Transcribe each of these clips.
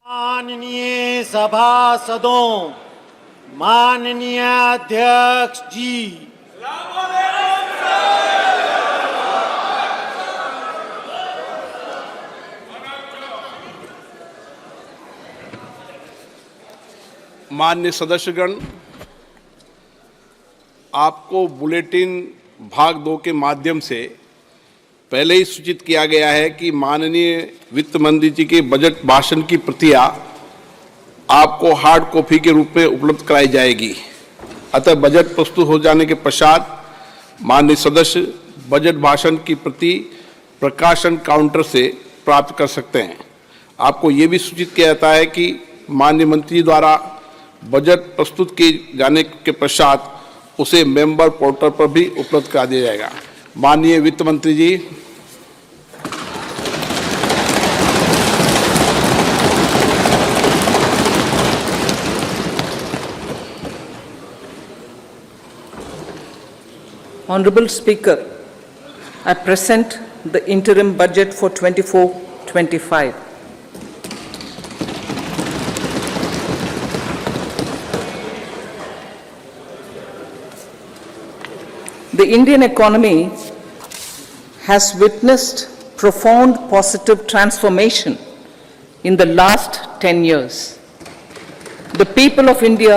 माननीय सभासदों, माननीय अध्यक्ष जी, माननीय सदस्यगण, आपको बुलेटिन भाग 2 के माध्यम से पहले ही सूचित किया गया है कि माननीय वित्त मंत्री जी के बजट भाषण की प्रतियां आपको हार्ड कॉपी के रूप में उपलब्ध कराई जाएगी। अतः बजट प्रस्तुत हो जाने के पश्चात माननीय सदस्य बजट भाषण की प्रति प्रकाशन काउंटर से प्राप्त कर सकते हैं। आपको ये भी सूचित किया जाता है कि माननीय मंत्री द्वारा बजट प्रस्तुत किए जाने के पश्चात उसे मेंबर पोर्टल पर भी उपलब्ध करा दिया जाएगा। माननीय वित्त मंत्री जी, Honorable Speaker, I present the interim budget for 24-25. The Indian economy has witnessed profound positive transformation in the last 10 years. The people of India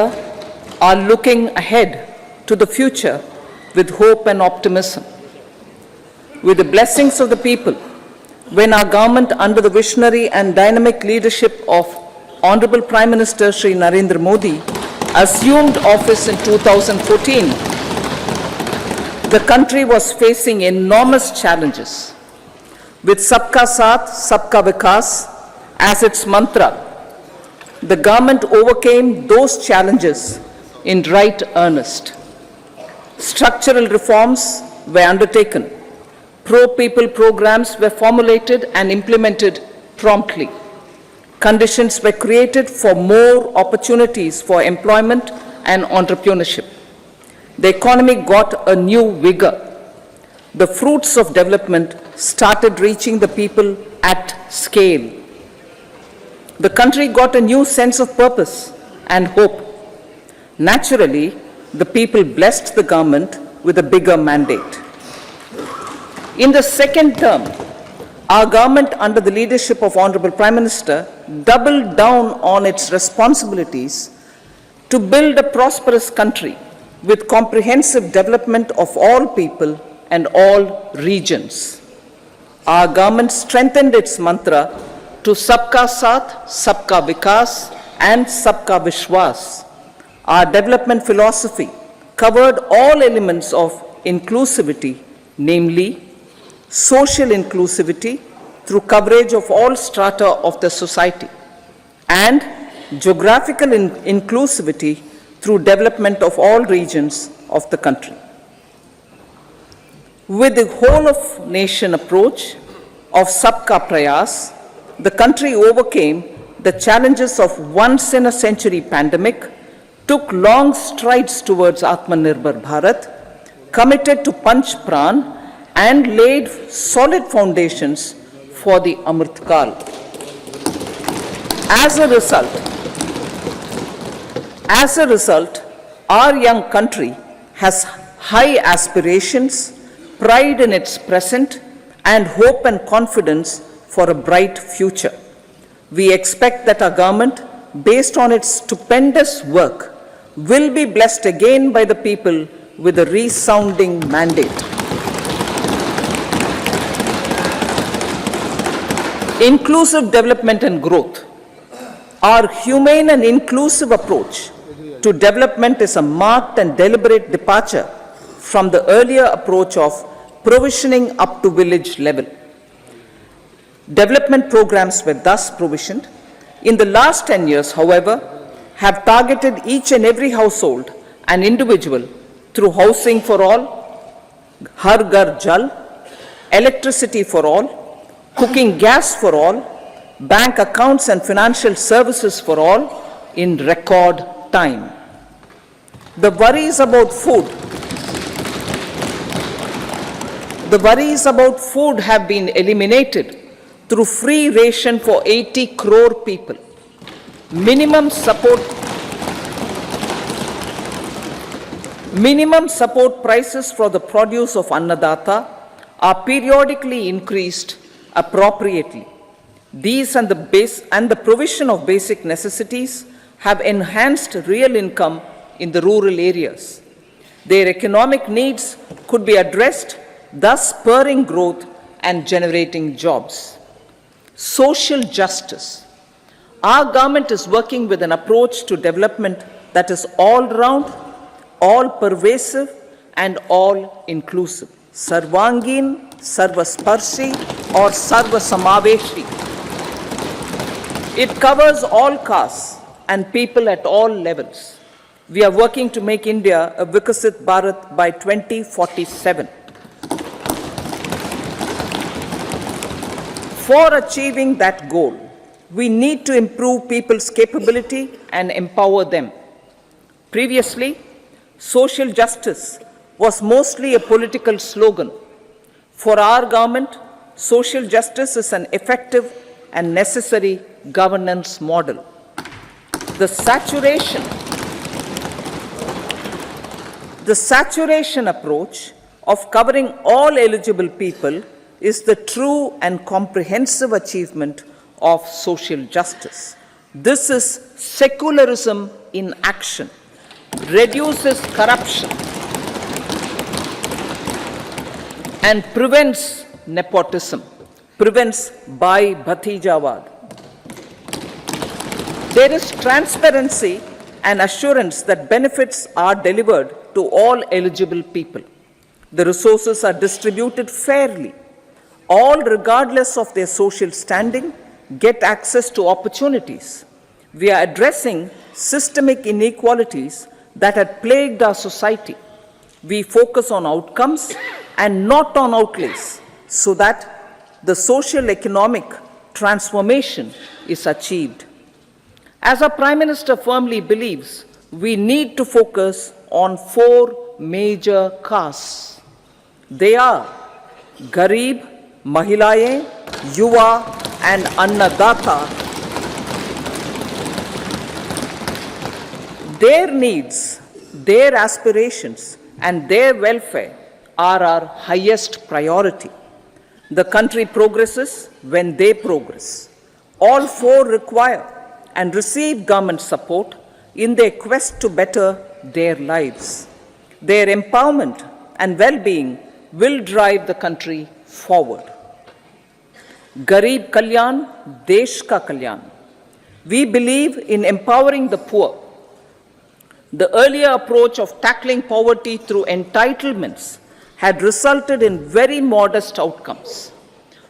are looking ahead to the future with hope and optimism. With the blessings of the people, when our government under the visionary and dynamic leadership of Honorable Prime Minister Shri Narendra Modi assumed office in 2014, the country was facing enormous challenges. With Sabka Saath, Sabka Vikas as its mantra, the government overcame those challenges in right earnest. Structural reforms were undertaken. Pro-people programs were formulated and implemented promptly. Conditions were created for more opportunities for employment and entrepreneurship. The economy got a new vigor. The fruits of development started reaching the people at scale. The country got a new sense of purpose and hope. Naturally, the people blessed the government with a bigger mandate. In the second term, our government under the leadership of Honorable Prime Minister doubled down on its responsibilities to build a prosperous country with comprehensive development of all people and all regions. Our government strengthened its mantra to Sabka Saath, Sabka Vikas and Sabka Vishwas. Our development philosophy covered all elements of inclusivity, namely social inclusivity through coverage of all strata of the society and geographical inclusivity through development of all regions of the country. With the whole of nation approach of Sabka Prayas, the country overcame the challenges of once in a century pandemic, took long strides towards Atmanirbhar Bharat, committed to Panch Pran, and laid solid foundations for the Amrit Kal. As a result, our young country has high aspirations, pride in its present, and hope and confidence for a bright future. We expect that our government, based on its stupendous work, will be blessed again by the people with a resounding mandate. Inclusive development and growth. Our humane and inclusive approach to development is a marked and deliberate departure from the earlier approach of provisioning up to village level. Development programs were thus provisioned. In the last 10 years, however, have targeted each and every household and individual through housing for all, Har Ghar Jal, electricity for all, cooking gas for all, bank accounts and financial services for all in record time. The worries about food have been eliminated through free ration for 80 crore people. Minimum support prices for the produce of Annadata are periodically increased appropriately. These and the provision of basic necessities have enhanced real income in the rural areas. Their economic needs could be addressed, thus spurring growth and generating jobs. Social justice. Our government is working with an approach to development that is all-round, all-pervasive, and all-inclusive. Sarvangin, Sarvasparshi, or Sarvasamaveshi. It covers all castes and people at all levels. We are working to make India a Vikasit Bharat by 2047. For achieving that goal, we need to improve people's capability and empower them. Previously, social justice was mostly a political slogan. For our government, social justice is an effective and necessary governance model. The saturation approach of covering all eligible people is the true and comprehensive achievement of social justice. This is secularism in action, reduces corruption, and prevents nepotism, prevents Bhai Bhatijawad. There is transparency and assurance that benefits are delivered to all eligible people. The resources are distributed fairly. All, regardless of their social standing, get access to opportunities. We are addressing systemic inequalities that had plagued our society. We focus on outcomes and not on outlays, so that the social economic transformation is achieved. As our Prime Minister firmly believes, we need to focus on 4 major castes. They are Garib, Mahilaye, Yuva, and Annadata. Their needs, their aspirations, and their welfare are our highest priority. The country progresses when they progress. All 4 require and receive government support in their quest to better their lives. Their empowerment and well-being will drive the country forward. Garib Kalyan, Desh Ka Kalyan. We believe in empowering the poor. The earlier approach of tackling poverty through entitlements had resulted in very modest outcomes.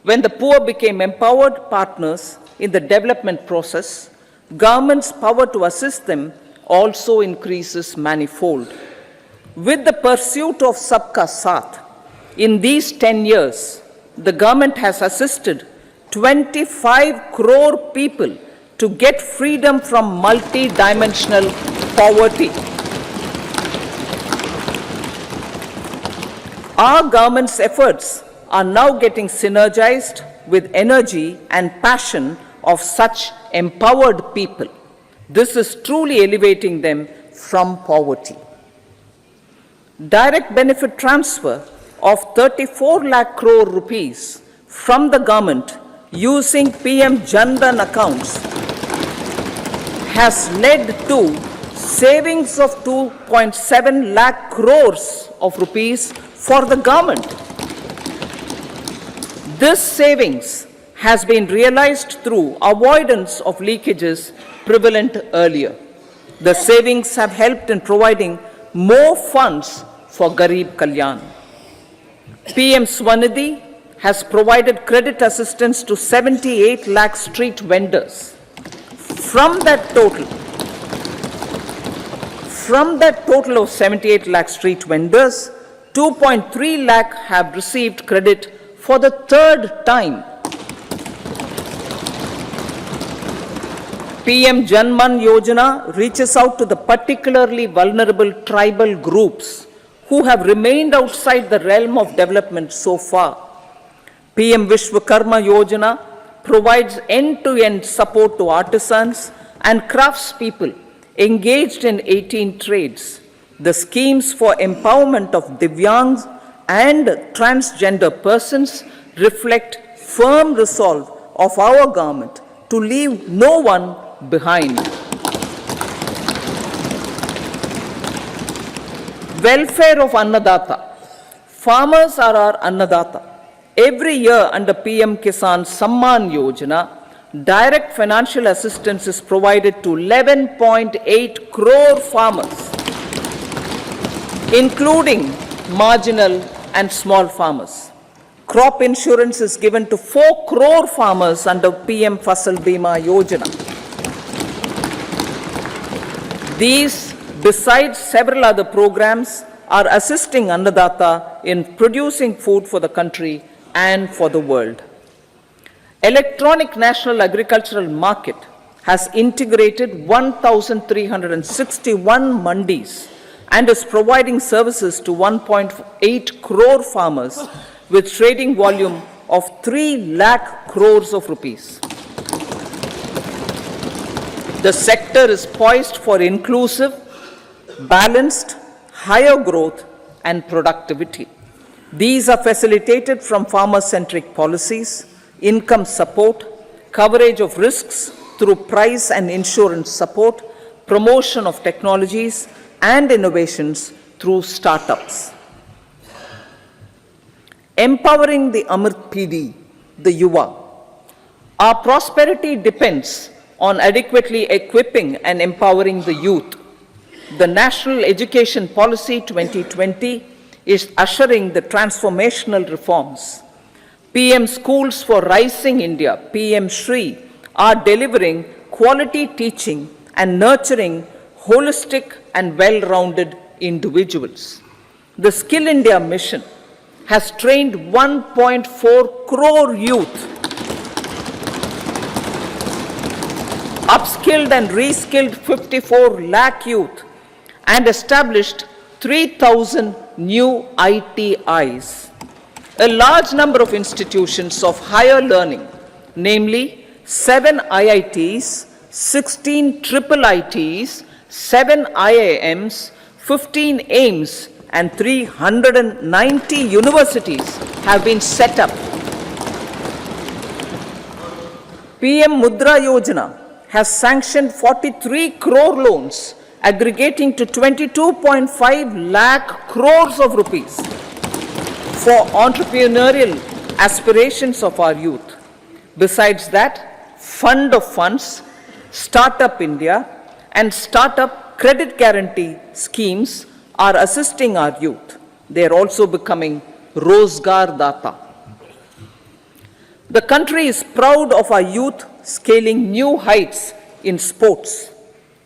When the poor became empowered partners in the development process, government's power to assist them also increases manifold. With the pursuit of Sabka Saath, in these 10 years, the government has assisted 25 crore people to get freedom from multi-dimensional poverty. Our government's efforts are now getting synergized with energy and passion of such empowered people. This is truly elevating them from poverty. Direct benefit transfer of 34 lakh crore rupees from the government using PM Jan Dhan accounts has led to savings of 2.7 lakh crores of rupees for the government. This savings has been realized through avoidance of leakages prevalent earlier. The savings have helped in providing more funds for Garib Kalyan. PM Swanidhi has provided credit assistance to 78 lakh street vendors. From that total of 78 lakh street vendors, 2.3 lakh have received credit for the 3rd time. PM Janman Yojana reaches out to the particularly vulnerable tribal groups who have remained outside the realm of development so far. PM Vishwakarma Yojana provides end-to-end support to artisans, and craftspeople engaged in 18 trades, the schemes for empowerment of Divyangs and transgender persons reflect firm resolve of our government to leave no one behind. Welfare of Annadata. Farmers are our Annadata. Every year under PM Kisan Samman Yojana, direct financial assistance is provided to 11.8 crore farmers, including marginal and small farmers. Crop insurance is given to 4 crore farmers under PM Fasal Bima Yojana. These, besides several other programs, are assisting Annadata in producing food for the country and for the world. Electronic National Agricultural Market has integrated 1,361 mandis and is providing services to 1.8 crore farmers with trading volume of 3 lakh crores of rupees. The sector is poised for inclusive, balanced, higher growth and productivity. These are facilitated from farmer-centric policies, income support, coverage of risks through price and insurance support, promotion of technologies and innovations through startups. Empowering the Amrit PD, the Yuva. Our prosperity depends on adequately equipping and empowering the youth. The National Education Policy 2020 is ushering the transformational reforms. PM Schools for Rising India, PM Shri, are delivering quality teaching and nurturing holistic and well-rounded individuals. The Skill India mission has trained 1.4 crore youth, upskilled and reskilled 54 lakh youth, and established 3,000 new ITIs. A large number of institutions of higher learning, namely 7 IITs, 16 triple ITs, 7 IIMs, 15 AIMS, and 390 universities have been set up. PM Mudra Yojana has sanctioned 43 crore loans aggregating to 22.5 lakh crores of rupees for entrepreneurial aspirations of our youth. Besides that, Fund of Funds, Startup India, and Startup Credit Guarantee schemes are assisting our youth. They are also becoming Rozgar Data. The country is proud of our youth scaling new heights in sports.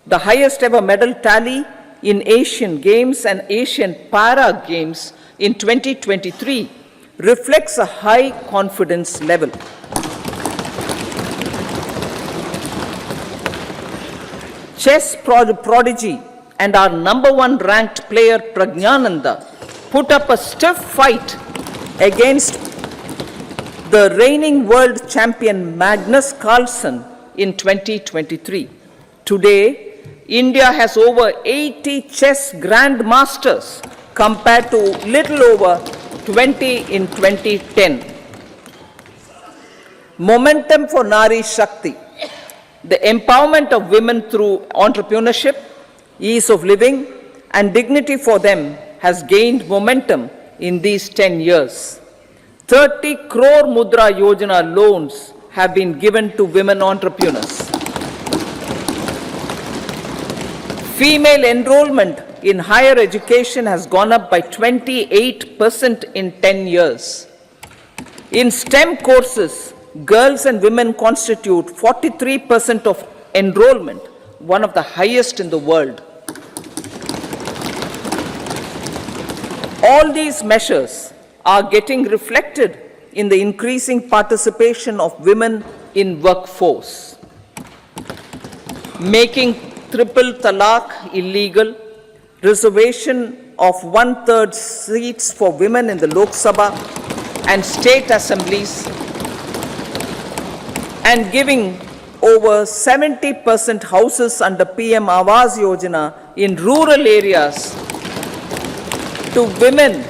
The highest ever medal tally in Asian Games and Asian Para Games in 2023 reflects a high confidence level. Chess prodigy and our #1 ranked player Pragnananda put up a stiff fight against the reigning world champion Magnus Carlsen in 2023. Today, India has over 80 chess grandmasters compared to little over 20 in 2010. Momentum for Nari Shakti. The empowerment of women through entrepreneurship, ease of living, and dignity for them has gained momentum in these 10 years. 30 crore Mudra Yojana loans have been given to women entrepreneurs. Female enrollment in higher education has gone up by 28% in 10 years. In STEM courses, girls and women constitute 43% of enrollment, one of the highest in the world. All these measures are getting reflected in the increasing participation of women in workforce. Making triple talaq illegal, reservation of 1/3 seats for women in the Lok Sabha and state assemblies, and giving over 70% houses under PM Awas Yojana in rural areas to women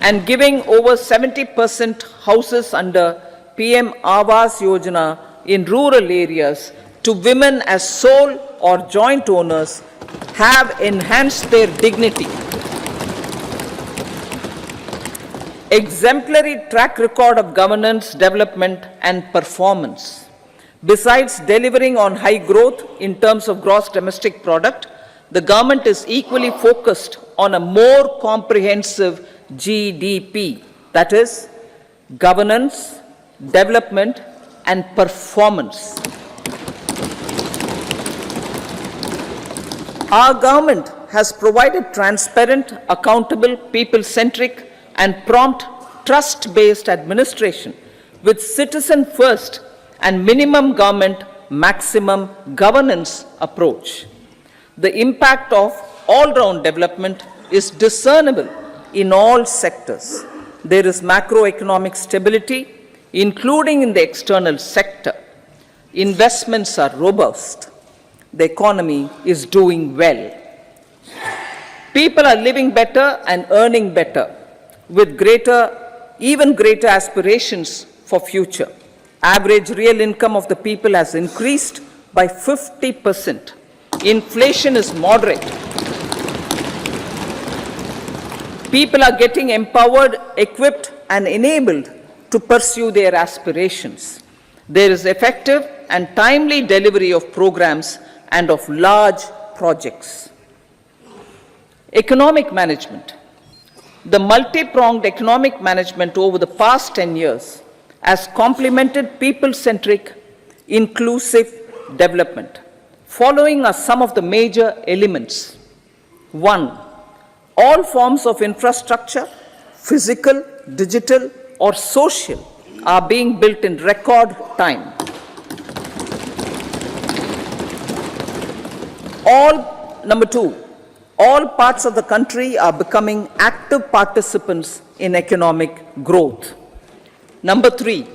and giving over 70% houses under PM Awas Yojana in rural areas to women as sole or joint owners have enhanced their dignity. Exemplary track record of governance, development and performance. Besides delivering on high growth in terms of gross domestic product, the government is equally focused on a more comprehensive GDP, that is, governance, development and performance. Our government has provided transparent, accountable, people-centric and prompt, trust-based administration with citizen first and minimum government, maximum governance approach. The impact of all-round development is discernible in all sectors. There is macroeconomic stability, including in the external sector. Investments are robust. The economy is doing well. People are living better and earning better, with even greater aspirations for future. Average real income of the people has increased by 50%. Inflation is moderate. People are getting empowered, equipped, and enabled to pursue their aspirations. There is effective and timely delivery of programs and of large projects. Economic management. The multi-pronged economic management over the past 10 years has complemented people-centric, inclusive development. Following are some of the major elements. 1. All forms of infrastructure, physical, digital, or social, are being built in record time. Number 2, all parts of the country are becoming active participants in economic growth. Number 3,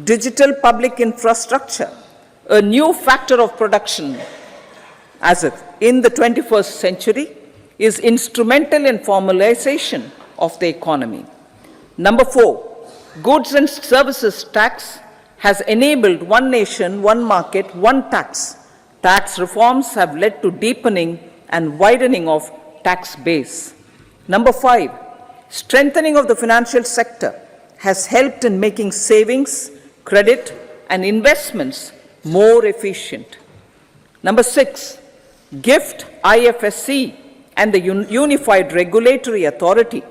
digital public infrastructure, a new factor of production as if in the 21st century, is instrumental in formalization of the economy. Number 4, goods and services tax has enabled one nation, one market, one tax. Tax reforms have led to deepening and widening of tax base. Number 5, strengthening of the financial sector has helped in making savings, credit, and investments more efficient. Number 6, GIFT, IFSC, and the Unified Regulatory Authority,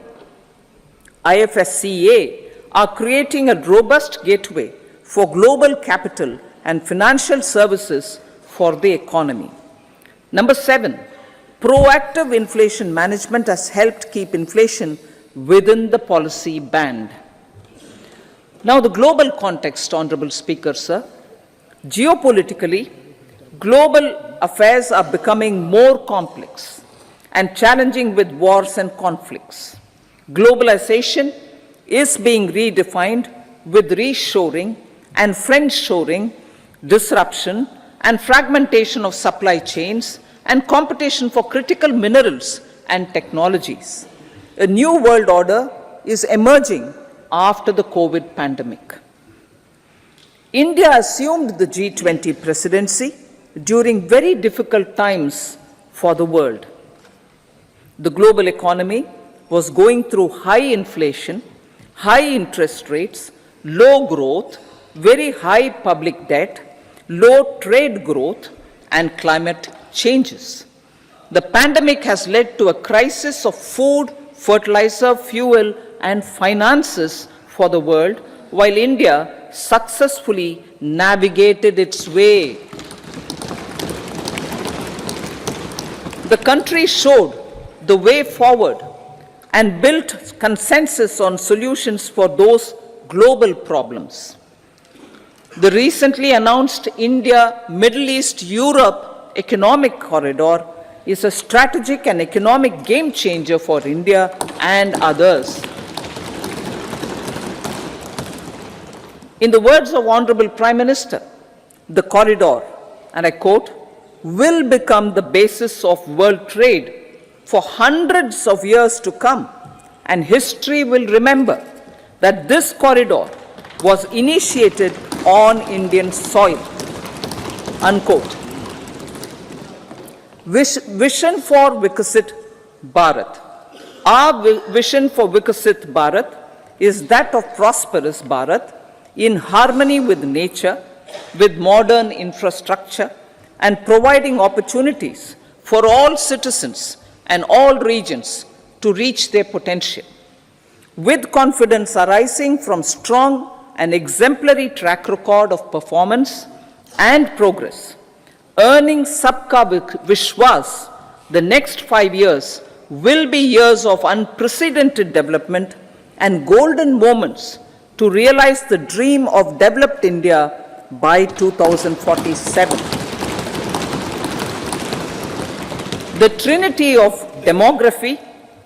IFSCA, are creating a robust gateway for global capital and financial services for the economy. Number 7, proactive inflation management has helped keep inflation within the policy band. Now, the global context, Honorable Speaker, sir. Geopolitically, global affairs are becoming more complex and challenging with wars and conflicts. Globalization is being redefined with reshoring and friendshoring, disruption and fragmentation of supply chains and competition for critical minerals and technologies. A new world order is emerging after the COVID pandemic. India assumed the G20 presidency during very difficult times for the world. The global economy was going through high inflation, high interest rates, low growth, very high public debt, low trade growth, and climate changes. The pandemic has led to a crisis of food, fertilizer, fuel, and finances for the world, while India successfully navigated its way. The country showed the way forward and built consensus on solutions for those global problems. The recently announced India, Middle East, Europe economic corridor is a strategic and economic game changer for India and others. In the words of Honorable Prime Minister, the corridor, and I quote, will become the basis of world trade for hundreds of years to come, and history will remember that this corridor was initiated on Indian soil, unquote. Vision for Vikasit Bharat. Our vision for Vikasit Bharat is that of prosperous Bharat in harmony with nature, with modern infrastructure, and providing opportunities for all citizens and all regions to reach their potential. With confidence arising from strong and exemplary track record of performance and progress, earning Sabka Vishwas, the next 5 years will be years of unprecedented development and golden moments to realize the dream of developed India by 2047. The trinity of demography,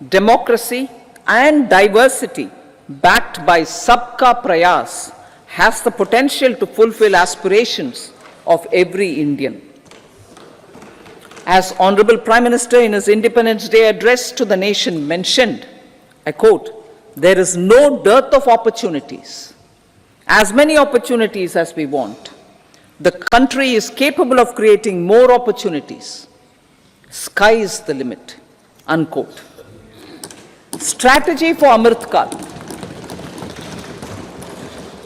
democracy, and diversity backed by Sabka Prayas has the potential to fulfill aspirations of every Indian. As Honorable Prime Minister in his Independence Day address to the nation mentioned, I quote, there is no dearth of opportunities, as many opportunities as we want. The country is capable of creating more opportunities. Sky is the limit, unquote. Strategy for Amrit Kal.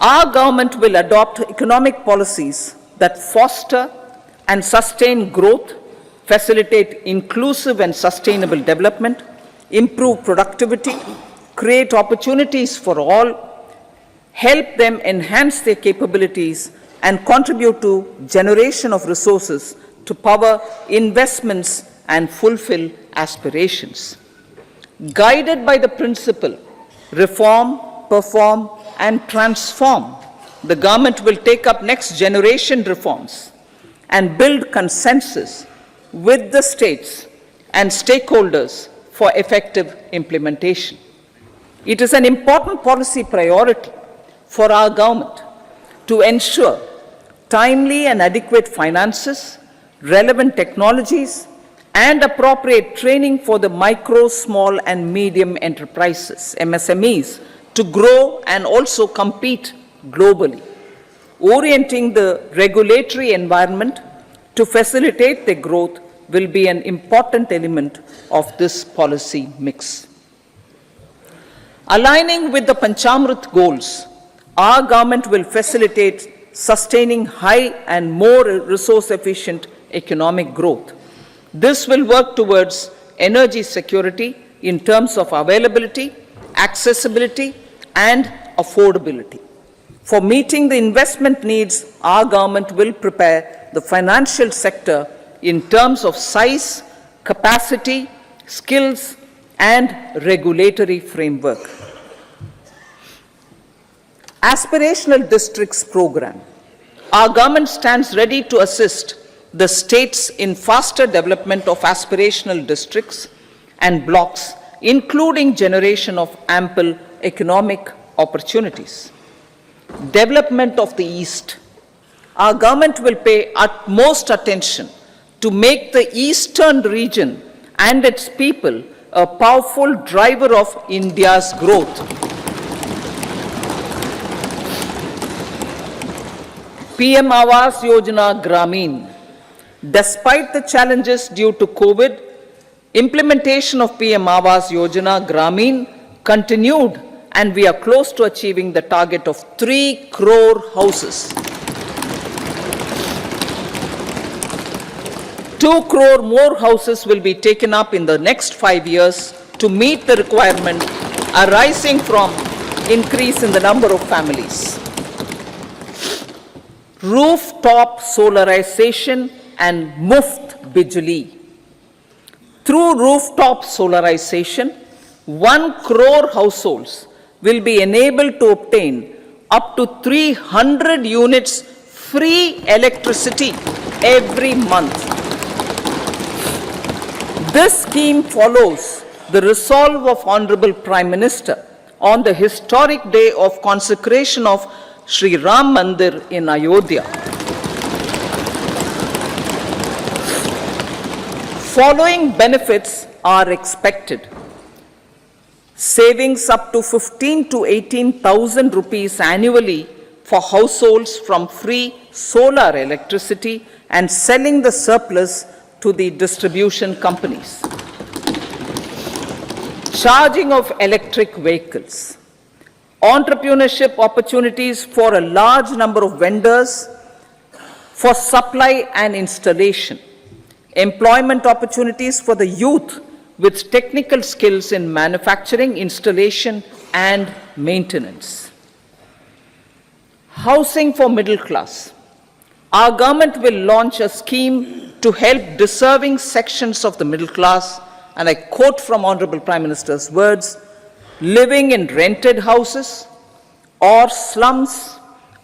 Our government will adopt economic policies that foster and sustain growth, facilitate inclusive and sustainable development, improve productivity, create opportunities for all, help them enhance their capabilities, and contribute to generation of resources to power investments and fulfill aspirations. Guided by the principle, reform, perform, and transform, the government will take up next generation reforms and build consensus with the states and stakeholders for effective implementation. It is an important policy priority for our government to ensure timely and adequate finances, relevant technologies, and appropriate training for the micro, small, and medium enterprises, MSMEs, to grow and also compete globally. Orienting the regulatory environment to facilitate their growth will be an important element of this policy mix. Aligning with the Panchamrit goals, our government will facilitate sustaining high and more resource-efficient economic growth. This will work towards energy security in terms of availability, accessibility, and affordability. For meeting the investment needs, our government will prepare the financial sector in terms of size, capacity, skills, and regulatory framework. Aspirational Districts Program. Our government stands ready to assist the states in faster development of aspirational districts and blocks, including generation of ample economic opportunities. Development of the East. Our government will pay utmost attention to make the eastern region and its people a powerful driver of India's growth. PM Awas Yojana Gramin. Despite the challenges due to COVID, implementation of PM Awas Yojana Gramin continued, and we are close to achieving the target of 3 crore houses. 2 crore more houses will be taken up in the next 5 years to meet the requirement arising from increase in the number of families. Rooftop solarization and Muft Bijli. Through rooftop solarization, 1 crore households will be enabled to obtain up to 300 units free electricity every month. This scheme follows the resolve of Honorable Prime Minister on the historic day of consecration of Sri Ram Mandir in Ayodhya. Following benefits are expected. Savings up to 15 to 18,000 rupees annually for households from free solar electricity and selling the surplus to the distribution companies. Charging of electric vehicles. Entrepreneurship opportunities for a large number of vendors for supply and installation. Employment opportunities for the youth with technical skills in manufacturing, installation, and maintenance. Housing for middle class. Our government will launch a scheme to help deserving sections of the middle class, and I quote from Honorable Prime Minister's words, living in rented houses or slums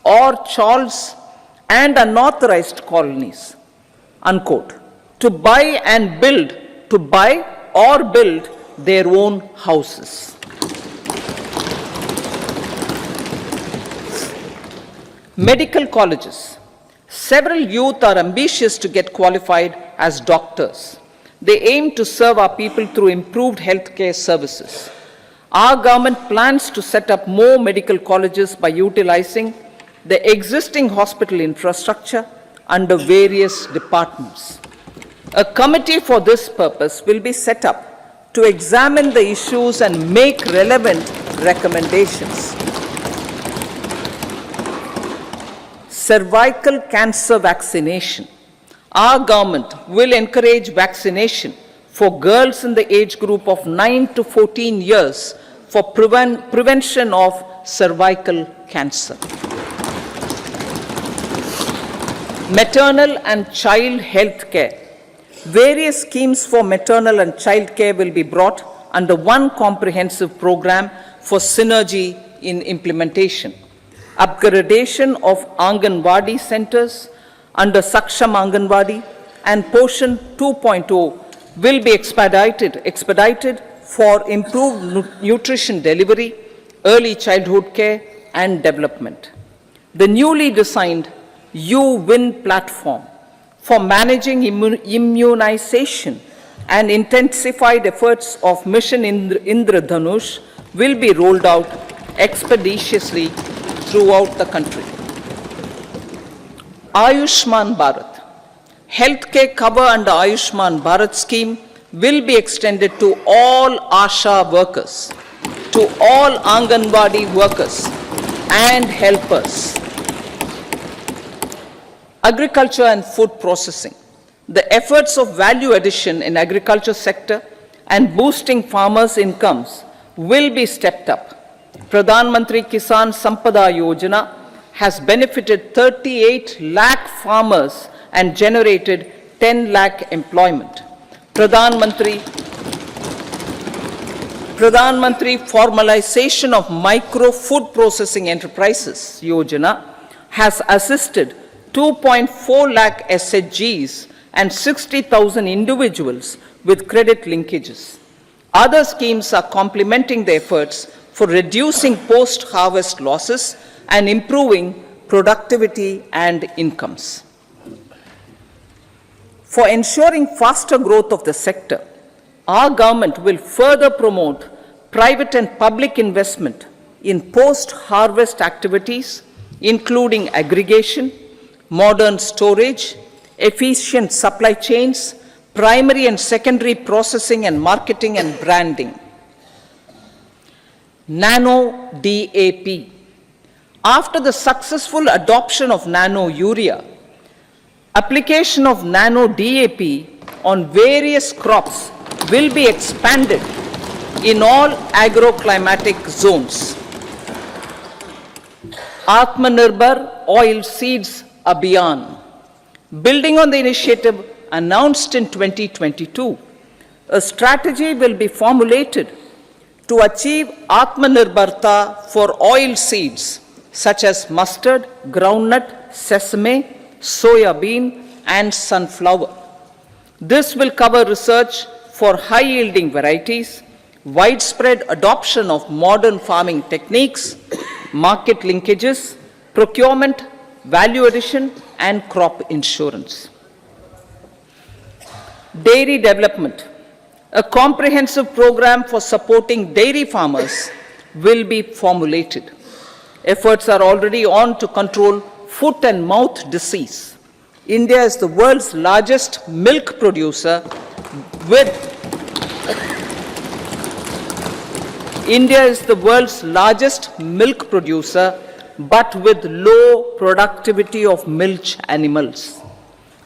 or chawls and unauthorized colonies, unquote, to buy or build their own houses. Medical colleges. Several youth are ambitious to get qualified as doctors. They aim to serve our people through improved healthcare services. Our government plans to set up more medical colleges by utilizing the existing hospital infrastructure under various departments. A committee for this purpose will be set up to examine the issues and make relevant recommendations. Cervical cancer vaccination. Our government will encourage vaccination for girls in the age group of 9 to 14 years for prevention of cervical cancer. Maternal and child health care. Various schemes for maternal and child care will be brought under one comprehensive program for synergy in implementation. Upgradation of Anganwadi centers under Saksham Anganwadi and Poshan 2.0 will be expedited for improved nutrition delivery, early childhood care and development. The newly designed U-Win platform for managing immunization and intensified efforts of Mission Indradhanush will be rolled out expeditiously throughout the country. Ayushman Bharat. Healthcare cover under Ayushman Bharat scheme will be extended to all ASHA workers, to all Anganwadi workers and helpers. Agriculture and food processing. The efforts of value addition in agriculture sector and boosting farmers' incomes will be stepped up. Pradhan Mantri Kisan Sampada Yojana has benefited 38 lakh farmers and generated 10 lakh employment. Pradhan Mantri Formalization of Micro Food Processing Enterprises Yojana has assisted 2.4 lakh SHGs and 60,000 individuals with credit linkages. Other schemes are complementing the efforts for reducing post-harvest losses and improving productivity and incomes. For ensuring faster growth of the sector, our government will further promote private and public investment in post-harvest activities, including aggregation, modern storage, efficient supply chains, primary and secondary processing and marketing and branding. Nano DAP. After the successful adoption of nano urea, application of nano DAP on various crops will be expanded in all agroclimatic zones. Atmanirbhar Oil Seeds Abhiyan. Building on the initiative announced in 2022, a strategy will be formulated to achieve Atmanirbharta for oil seeds such as mustard, groundnut, sesame, soya bean, and sunflower. This will cover research for high-yielding varieties, widespread adoption of modern farming techniques, market linkages, procurement, value addition, and crop insurance. Dairy development. A comprehensive program for supporting dairy farmers will be formulated. Efforts are already on to control foot and mouth disease. India is the world's largest milk producer with India is the world's largest milk producer, but with low productivity of milch animals.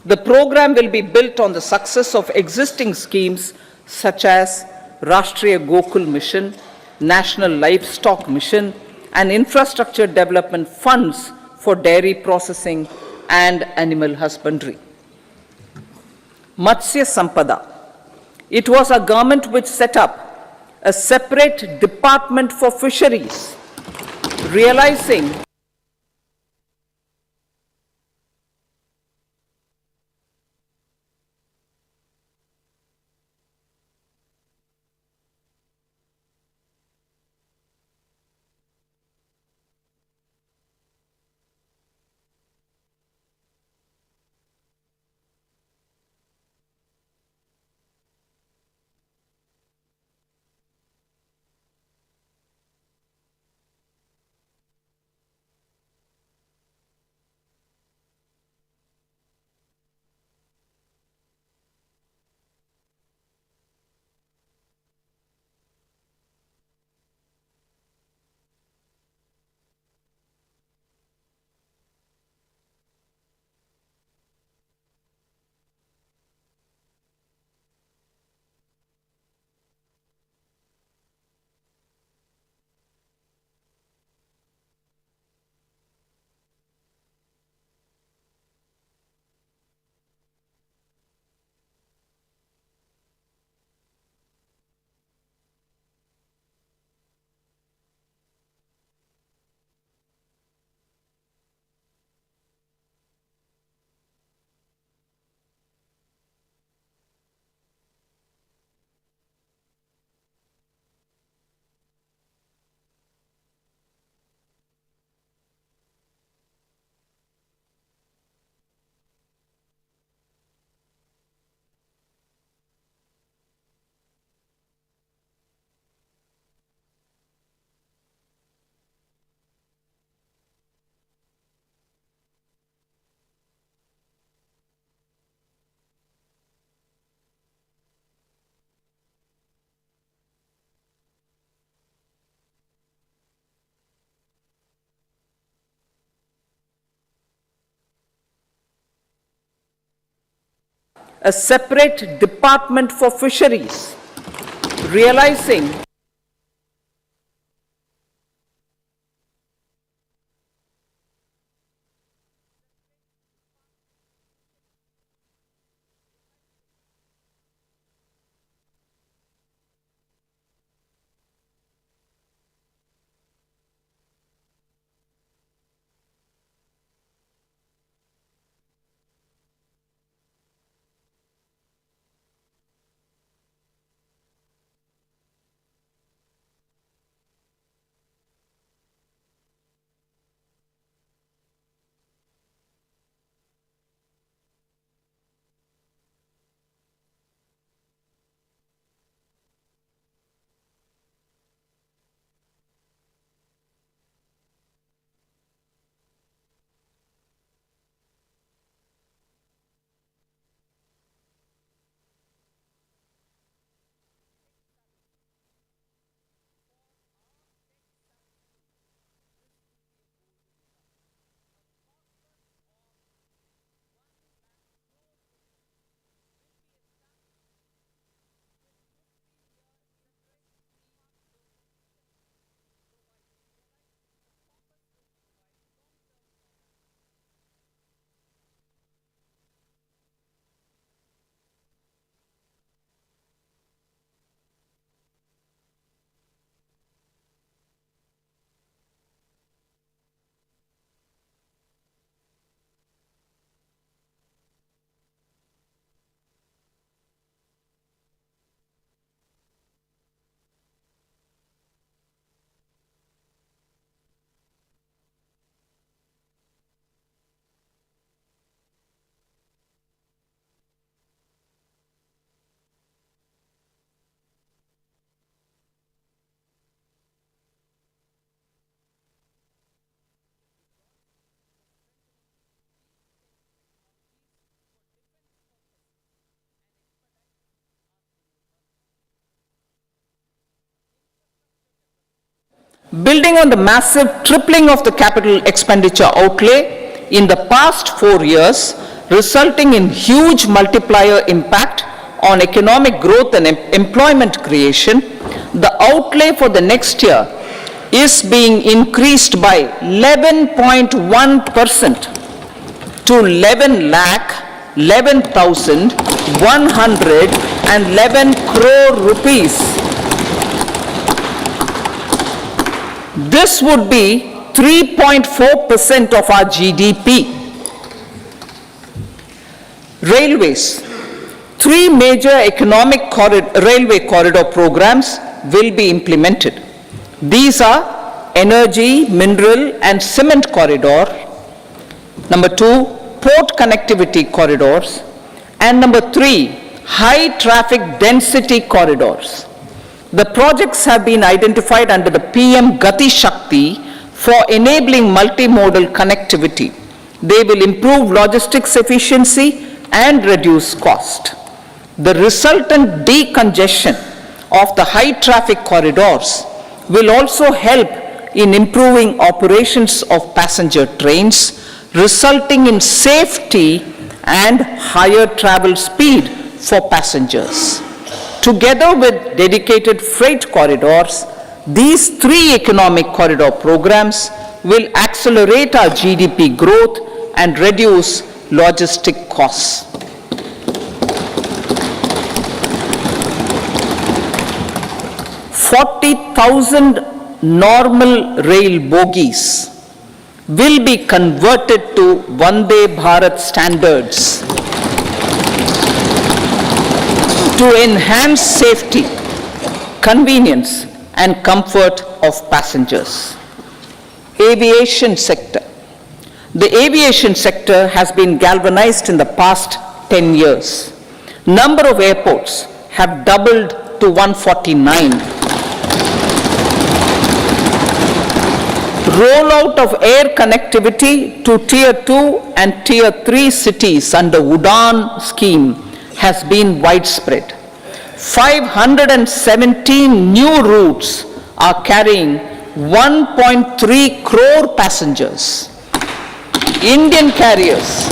The program will be built on the success of existing schemes such as Rashtriya Gokul Mission, National Livestock Mission, and infrastructure development funds for dairy processing and animal husbandry. Matsya Sampada. It was our government which set up a separate department for fisheries, realizing a separate department for fisheries, realizing Building on the massive tripling of the capital expenditure outlay in the past 4 years, resulting in huge multiplier impact on economic growth and employment creation, the outlay for the next year is being increased by 11.1% to 11,111 crore rupees. This would be 3.4% of our GDP. Railways. 3 major economic railway corridor programs will be implemented. These are energy, mineral and cement corridor. Number 2, port connectivity corridors. And number 3, high traffic density corridors. The projects have been identified under the PM Gati Shakti for enabling multimodal connectivity. They will improve logistics efficiency and reduce cost. The resultant decongestion of the high traffic corridors will also help in improving operations of passenger trains, resulting in safety and higher travel speed for passengers. Together with dedicated freight corridors, these 3 economic corridor programs will accelerate our GDP growth and reduce logistic costs. 40,000 normal rail bogies will be converted to Vande Bharat standards to enhance safety, convenience and comfort of passengers. Aviation sector. The aviation sector has been galvanized in the past 10 years. Number of airports have doubled to 149. Rollout of air connectivity to Tier 2 and Tier 3 cities under Udan scheme has been widespread. 517 new routes are carrying 1.3 crore passengers. Indian carriers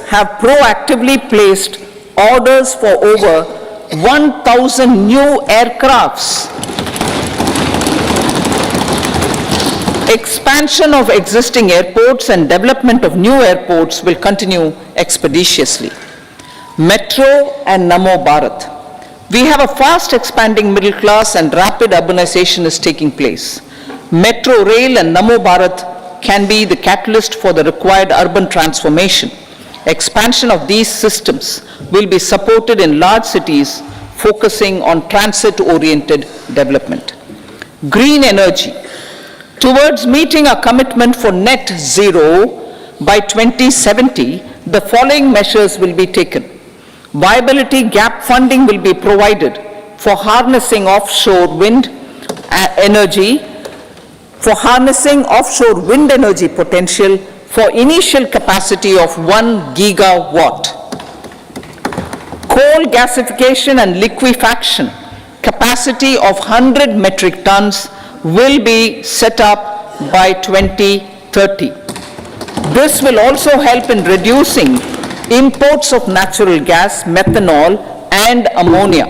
have proactively placed orders for over 1,000 new aircrafts. Expansion of existing airports and development of new airports will continue expeditiously. Metro and Namo Bharat. We have a fast expanding middle class and rapid urbanization is taking place. Metro rail and Namo Bharat can be the catalyst for the required urban transformation. Expansion of these systems will be supported in large cities focusing on transit-oriented development. Green energy. Towards meeting our commitment for net zero by 2070, the following measures will be taken. Viability gap funding will be provided for harnessing offshore wind energy, potential for initial capacity of 1 gigawatt. Coal gasification and liquefaction capacity of 100 metric tons will be set up by 2030. This will also help in reducing imports of natural gas, methanol and ammonia.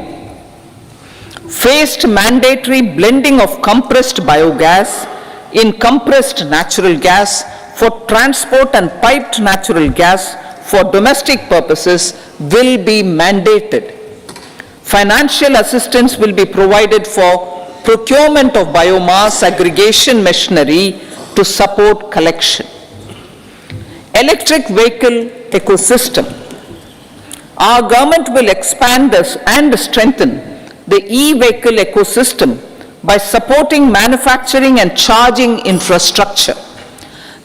Phased mandatory blending of compressed biogas in compressed natural gas for transport and piped natural gas for domestic purposes will be mandated. Financial assistance will be provided for procurement of biomass aggregation machinery to support collection. Electric vehicle ecosystem. Our government will expand this and strengthen the e-vehicle ecosystem by supporting manufacturing and charging infrastructure.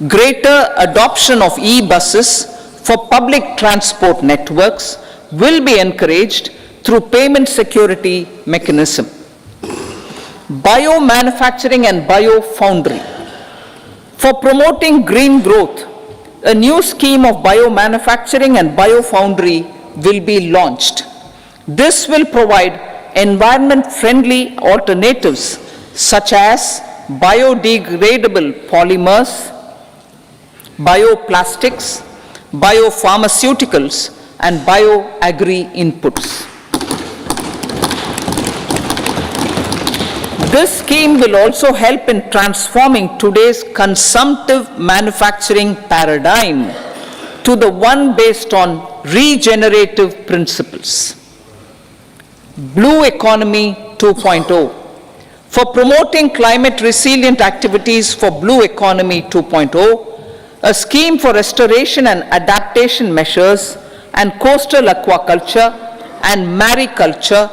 Greater adoption of e-buses for public transport networks will be encouraged through payment security mechanism. Biomanufacturing and biofoundry. For promoting green growth, a new scheme of biomanufacturing and biofoundry will be launched. This will provide environment-friendly alternatives such as biodegradable polymers, bioplastics, biopharmaceuticals, and bioagri-inputs. This scheme will also help in transforming today's consumptive manufacturing paradigm to the one based on regenerative principles. Blue Economy 2.0. For promoting climate resilient activities for Blue Economy 2.0, a scheme for restoration and adaptation measures and coastal aquaculture and mariculture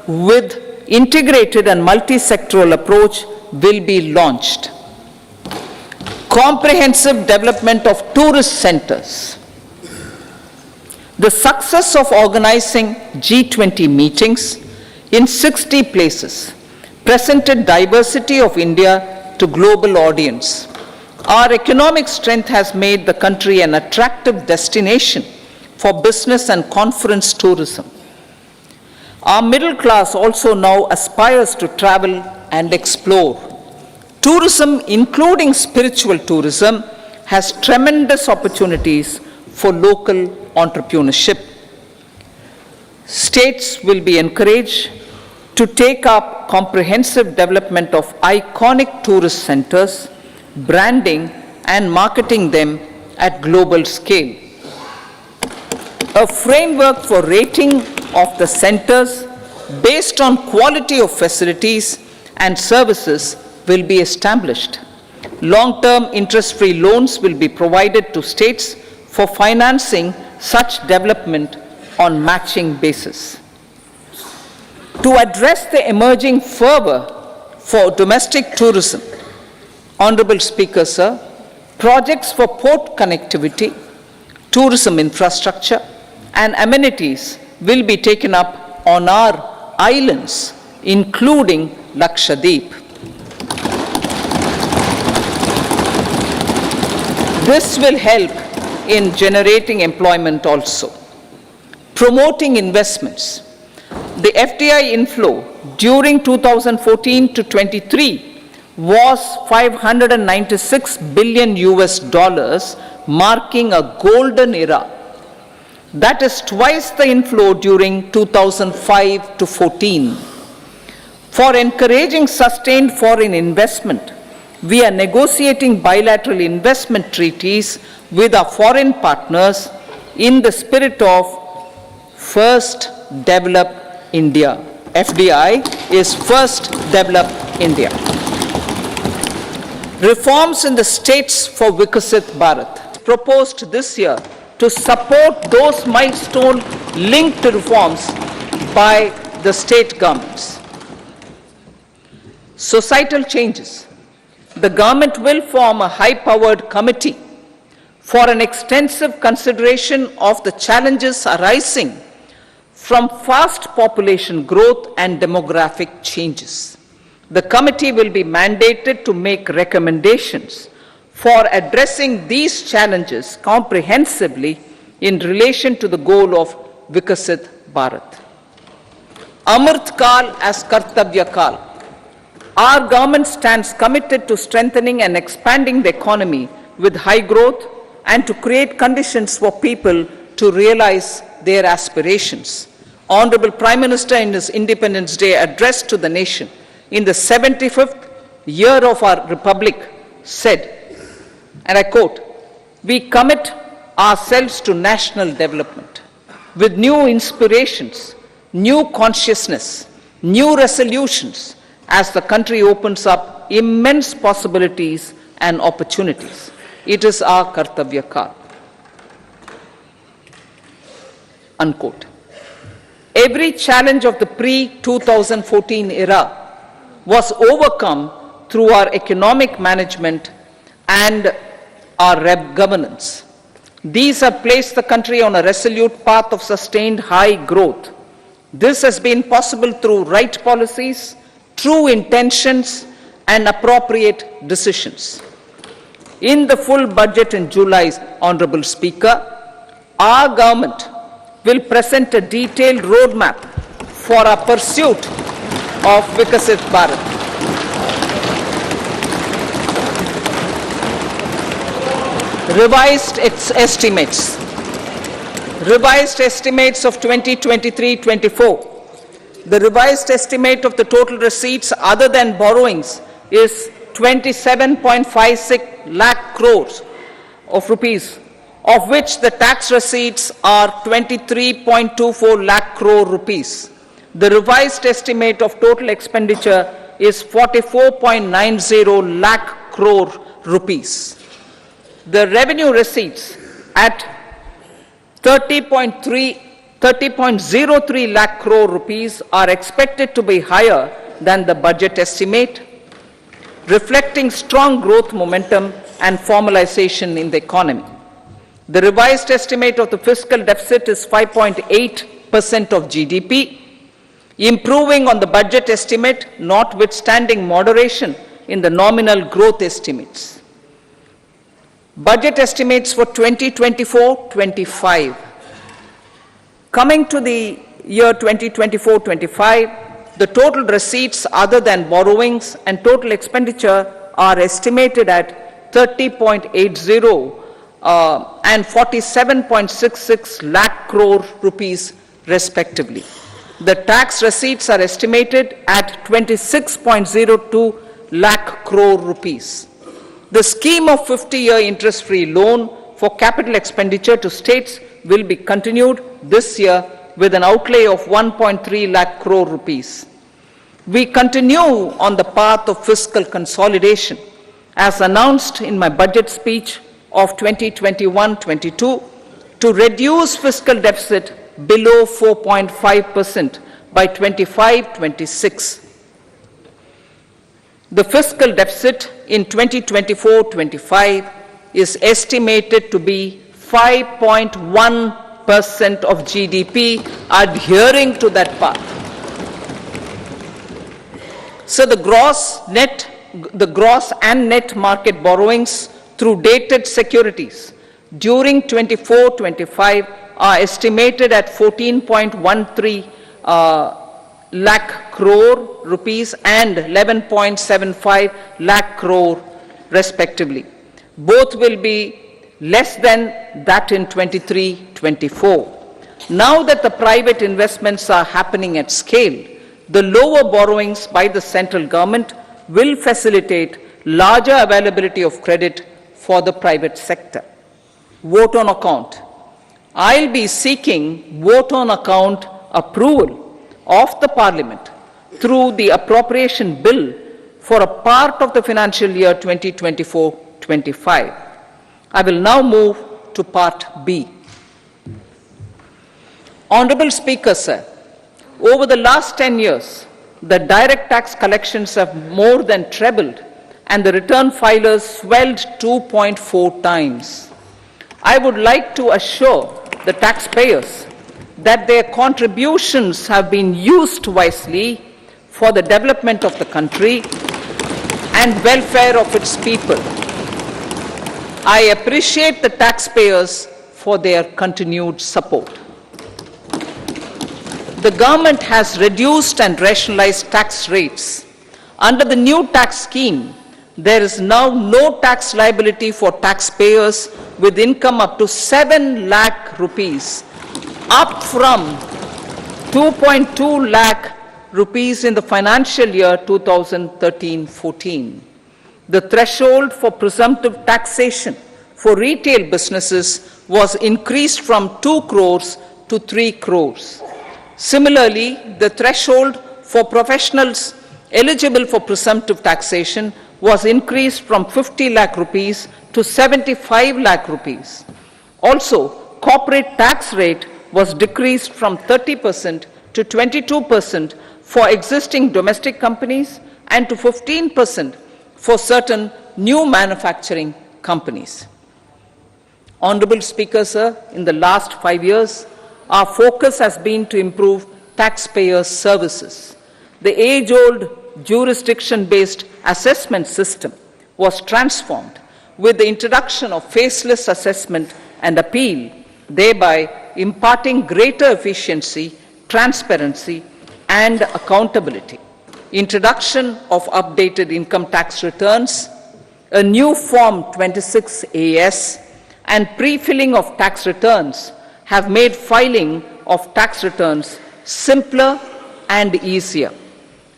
with integrated and multi-sectoral approach will be launched. Comprehensive development of tourist centers. The success of organizing G20 meetings in 60 places presented diversity of India to global audience. Our economic strength has made the country an attractive destination for business and conference tourism. Our middle class also now aspires to travel and explore. Tourism, including spiritual tourism, has tremendous opportunities for local entrepreneurship. States will be encouraged to take up comprehensive development of iconic tourist centers, branding and marketing them at global scale. A framework for rating of the centers based on quality of facilities and services will be established. Long-term interest-free loans will be provided to states for financing such development on matching basis. To address the emerging fervor for domestic tourism, Honorable Speaker, sir, projects for port connectivity, tourism infrastructure, and amenities will be taken up on our islands, including Lakshadweep. This will help in generating employment also. Promoting investments. The FDI inflow during 2014 to 23 was 596 billion US dollars, marking a golden era. That is twice the inflow during 2005 to 14. For encouraging sustained foreign investment, we are negotiating bilateral investment treaties with our foreign partners in the spirit of First Develop India. FDI is First Develop India. Reforms in the states for Vikasit Bharat, proposed this year to support those milestone-linked reforms by the state governments. Societal changes. The government will form a high-powered committee for an extensive consideration of the challenges arising from fast population growth and demographic changes. The committee will be mandated to make recommendations for addressing these challenges comprehensively in relation to the goal of Vikasit Bharat. Amrit Kal as Kartavya Kal. Our government stands committed to strengthening and expanding the economy with high growth and to create conditions for people to realize their aspirations. Honorable Prime Minister in his Independence Day address to the nation in the 75th year of our Republic said, and I quote, "We commit ourselves to national development with new inspirations, new consciousness, new resolutions as the country opens up immense possibilities and opportunities. It is our Kartavya Kal." Unquote. Every challenge of the pre-2014 era was overcome through our economic management and our governance. These have placed the country on a resolute path of sustained high growth. This has been possible through right policies, true intentions, and appropriate decisions. In the full budget in July, Honorable Speaker, our government will present a detailed roadmap for our pursuit of Vikasit Bharat. Revised estimates. Revised estimates of 2023-24. The revised estimate of the total receipts other than borrowings is 27.56 lakh crores of rupees, of which the tax receipts are 23.24 lakh crore rupees. The revised estimate of total expenditure is 44.90 lakh crore rupees. The revenue receipts at 30.03 lakh crore rupees are expected to be higher than the budget estimate, reflecting strong growth momentum and formalization in the economy. The revised estimate of the fiscal deficit is 5.8% of GDP, improving on the budget estimate, notwithstanding moderation in the nominal growth estimates. Budget estimates for 2024-25. Coming to the year 2024-25, the total receipts other than borrowings and total expenditure are estimated at 30.80 and 47.66 lakh crore rupees respectively. The tax receipts are estimated at 26.02 lakh crore rupees. The scheme of 50-year interest-free loan for capital expenditure to states will be continued this year with an outlay of 1.3 lakh crore rupees. We continue on the path of fiscal consolidation as announced in my budget speech of 2021-22 to reduce fiscal deficit below 4.5% by 25-26. The fiscal deficit in 2024-25 is estimated to be 5.1% of GDP, adhering to that path. So the gross and net market borrowings through dated securities during 24-25 are estimated at 14.13 lakh crore rupees and 11.75 lakh crore respectively. Both will be less than that in 23-24. Now that the private investments are happening at scale, the lower borrowings by the central government will facilitate larger availability of credit for the private sector. Vote on account. I'll be seeking vote on account approval of the Parliament through the appropriation bill for a part of the financial year 2024-25. I will now move to part B. Honorable Speaker, sir, over the last 10 years, the direct tax collections have more than trebled and the return filers swelled 2.4 times. I would like to assure the taxpayers that their contributions have been used wisely for the development of the country and welfare of its people. I appreciate the taxpayers for their continued support. The government has reduced and rationalized tax rates. Under the new tax scheme, there is now no tax liability for taxpayers with income up to 7 lakh rupees, up from 2.2 lakh rupees in the financial year 2013-14. The threshold for presumptive taxation for retail businesses was increased from 2 crores to 3 crores. Similarly, the threshold for professionals eligible for presumptive taxation was increased from 50 lakh rupees to 75 lakh rupees. Also, corporate tax rate was decreased from 30% to 22% for existing domestic companies and to 15% for certain new manufacturing companies. Honorable Speaker, sir, in the last 5 years, our focus has been to improve taxpayer services. The age-old jurisdiction-based assessment system was transformed with the introduction of faceless assessment and appeal, thereby imparting greater efficiency, transparency, and accountability, introduction of updated income tax returns, a new Form 26AS, and pre-filling of tax returns have made filing of tax returns simpler and easier.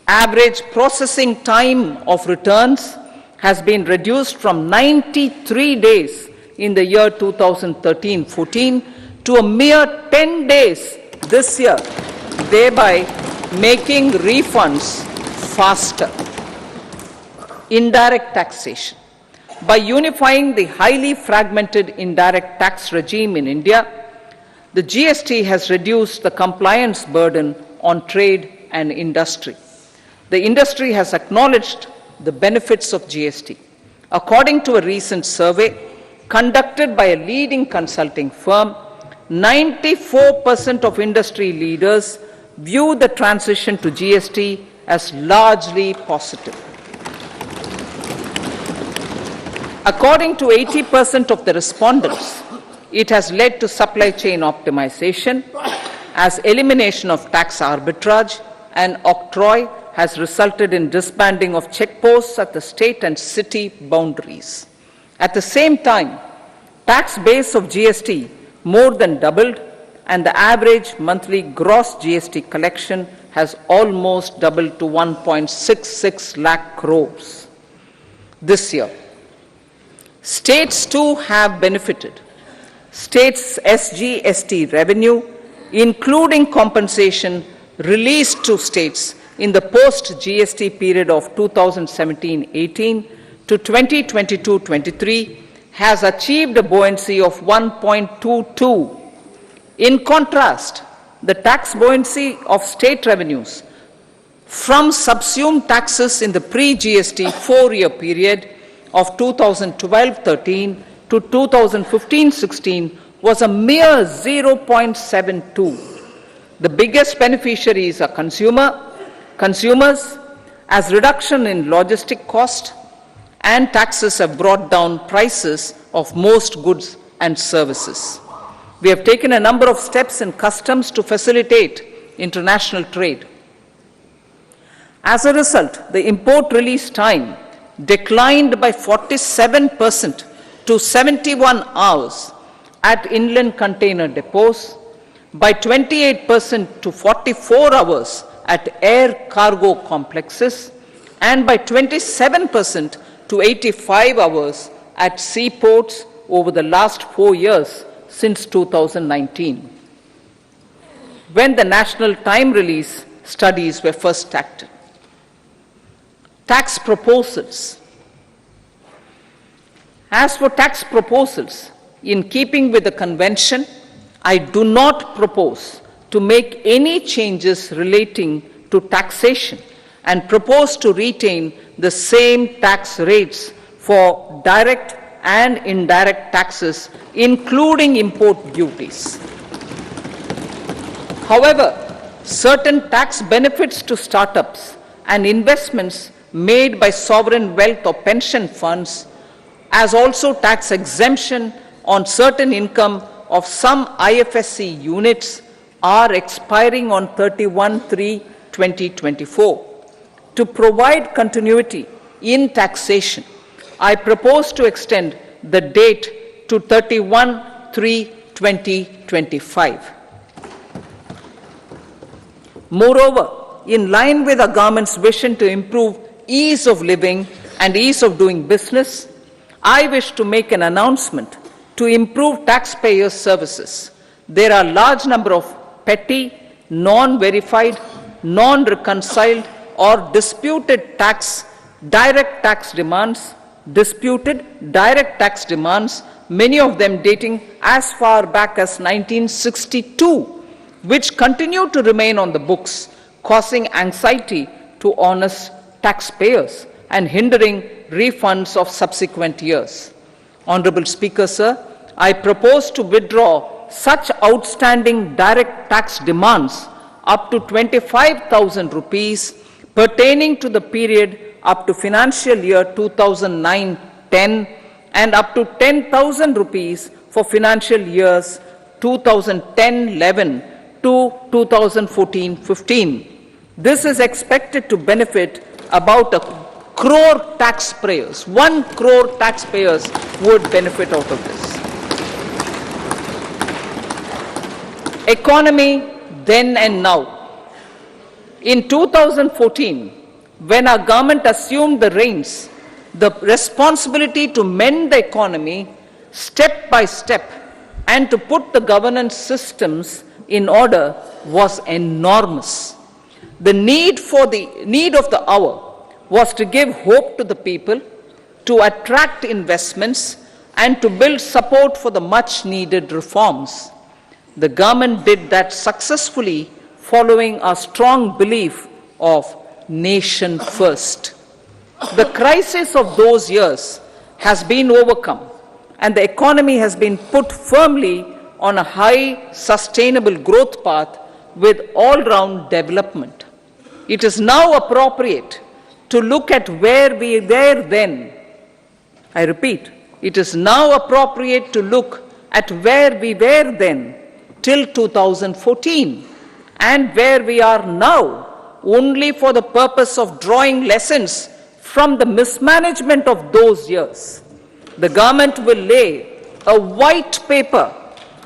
Average processing time of returns has been reduced from 93 days in the year 2013-14 to a mere 10 days this year, thereby making refunds faster. Indirect taxation. By unifying the highly fragmented indirect tax regime in India, the GST has reduced the compliance burden on trade and industry. The industry has acknowledged the benefits of GST. According to a recent survey conducted by a leading consulting firm, 94% of industry leaders view the transition to GST as largely positive. According to 80% of the respondents, it has led to supply chain optimization, as elimination of tax arbitrage and octroi has resulted in disbanding of checkposts at the state and city boundaries. At the same time, tax base of GST more than doubled, and the average monthly gross GST collection has almost doubled to 1.66 lakh crores this year. States too have benefited. States' SGST revenue, including compensation released to states in the post-GST period of 2017-18 to 2022-23, has achieved a buoyancy of 1.22. In contrast, the tax buoyancy of state revenues from subsumed taxes in the pre-GST four-year period of 2012-13 to 2015-16 was a mere 0.72. The biggest beneficiaries are consumers, as reduction in logistic cost and taxes have brought down prices of most goods and services. We have taken a number of steps in customs to facilitate international trade. As a result, the import release time declined by 47% to 71 hours at inland container depots, by 28% to 44 hours at air cargo complexes, and by 27% to 85 hours at seaports over the last 4 years since 2019, when the national time release studies were first started. Tax proposals. As for tax proposals, in keeping with the convention, I do not propose to make any changes relating to taxation and propose to retain the same tax rates for direct and indirect taxes, including import duties. However, certain tax benefits to startups and investments made by sovereign wealth or pension funds, as also tax exemption on certain income of some IFSC units, are expiring on 31/3/2024. To provide continuity in taxation, I propose to extend the date to 31/3/2025. Moreover, in line with our government's vision to improve ease of living and ease of doing business, I wish to make an announcement to improve taxpayers' services. There are a large number of petty, non-verified, non-reconciled, or disputed direct tax demands, many of them dating as far back as 1962, which continue to remain on the books, causing anxiety to honest taxpayers and hindering refunds of subsequent years. Honorable Speaker, sir, I propose to withdraw such outstanding direct tax demands up to 25,000 rupees pertaining to the period up to financial year 2009-10 and up to 10,000 rupees for financial years 2010-11 to 2014-15. This is expected to benefit about 1 crore taxpayers. 1 crore taxpayers would benefit out of this. Economy then and now. In 2014, when our government assumed the reins, the responsibility to mend the economy step by step and to put the governance systems in order was enormous. The need of the hour was to give hope to the people, to attract investments, and to build support for the much needed reforms. The government did that successfully, following our strong belief of nation first. The crisis of those years has been overcome, and the economy has been put firmly on a high, sustainable growth path with all-round development. It is now appropriate to look at where we were then. I repeat, it is now appropriate to look at where we were then till 2014 and where we are now, only for the purpose of drawing lessons from the mismanagement of those years. The government will lay a white paper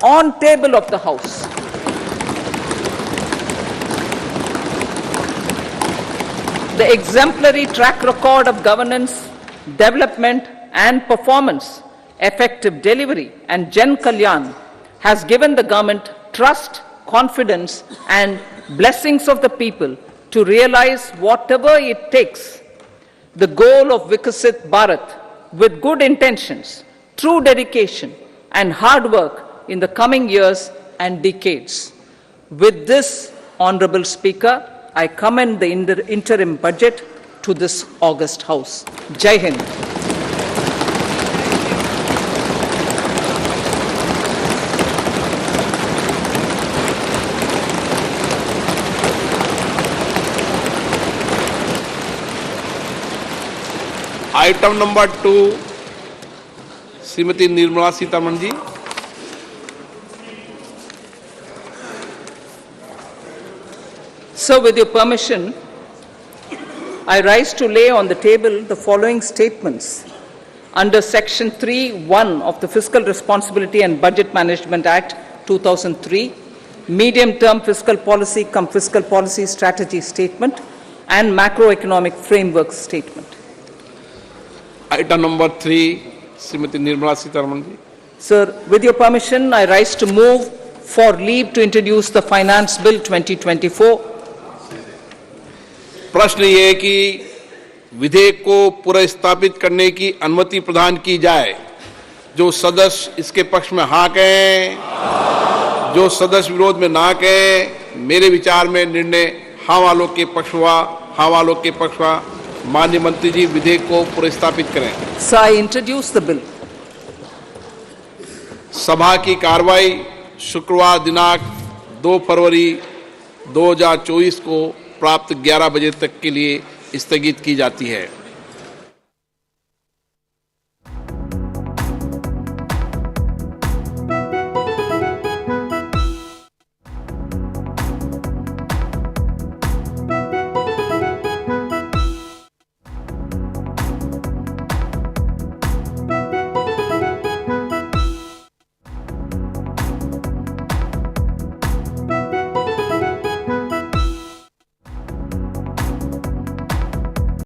on table of the House. The exemplary track record of governance, development and performance, effective delivery and Jan Kalyan has given the government trust, confidence and blessings of the people to realize whatever it takes, the goal of Vikasit Bharat with good intentions, true dedication and hard work in the coming years and decades. With this, Honorable Speaker, I commend the interim budget to this august House. Jai Hind. Item number 2 Shrimati Nirmala Sitharaman ji. So, with your permission, I rise to lay on the table the following statements under Section 3(1) of the Fiscal Responsibility and Budget Management Act 2003, Medium-Term Fiscal Policy cum Fiscal Policy Strategy Statement and Macroeconomic Framework Statement. Item number 3 Shrimati Nirmala Sitharaman ji. Sir, with your permission, I rise to move for leave to introduce the Finance Bill 2024. प्रश्न ये है कि विधेयक को पुनर्स्थापित करने की अनुमति प्रदान की जाए। जो सदस्य इसके पक्ष में हाँ कहें, जो सदस्य विरोध में ना कहें। मेरे विचार में निर्णय हाँ वालों के पक्ष हुआ, हाँ वालों के पक्ष हुआ। माननीय मंत्री जी विधेयक को पुनर्स्थापित करें। So I introduce the bill. सभा की कार्रवाई शुक्रवार दिनांक 2 फरवरी 2024 को प्राप्त 11 बजे तक के लिए स्थगित की जाती है।